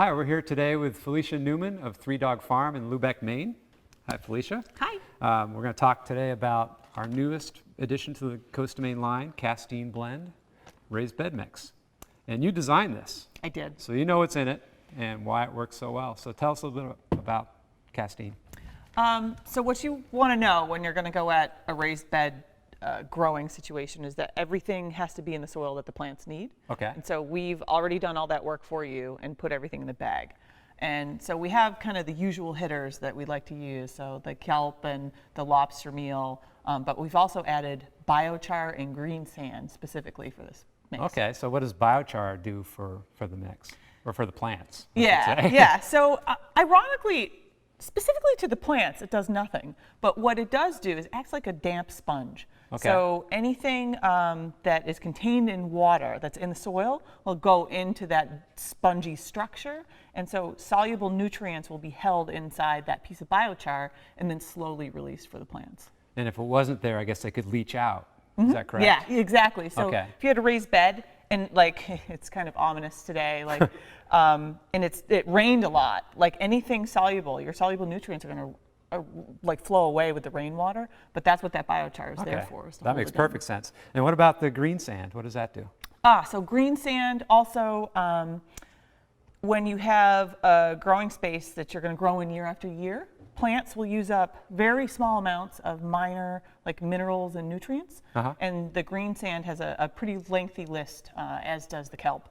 Hi, we're here today with Felicia Newman of Three Dog Farm in Lubec, Maine. Hi, Felicia. Hi. We're going to talk today about our newest addition to the Coast of Maine line, Castine Blend raised bed mix. And you designed this. I did. So you know what's in it and why it works so well. So tell us a little bit about Castine. So what you want to know when you're going to go at a raised bed growing situation is that everything has to be in the soil that the plants need. Okay. And so we've already done all that work for you and put everything in the bag. And so we have kind of the usual hitters that we like to use, so the kelp and the lobster meal, but we've also added biochar and greensand specifically for this mix. Okay, so what does biochar do for the mix, or for the plants? Yeah. So ironically, specifically to the plants, it does nothing. But what it does do is it acts like a damp sponge. Okay. So anything that is contained in water that's in the soil will go into that spongy structure. And so soluble nutrients will be held inside that piece of biochar and then slowly released for the plants. And if it wasn't there, I guess they could leach out. Is that correct? Yeah, exactly. So Okay. if you had a raised bed, and like it's kind of ominous today, like, and it rained a lot. Like anything soluble, your soluble nutrients are going to like flow away with the rainwater. But that's what that biochar is there for. Is to That hold makes it down. perfect sense. And what about the green sand? What does that do? So greensand also, when you have a growing space that you're going to grow in year after year, plants will use up very small amounts of minor like minerals and nutrients. And the greensand has a pretty lengthy list, as does the kelp,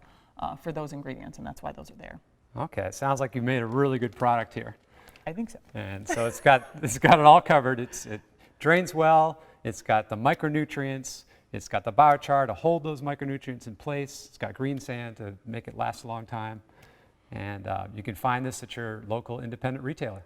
for those ingredients, and that's why those are there. Okay, it sounds like you made a really good product here. I think so. And so it's got it all covered. It drains well. It's got the micronutrients. It's got the biochar to hold those micronutrients in place. It's got green sand to make it last a long time. And you can find this at your local independent retailer.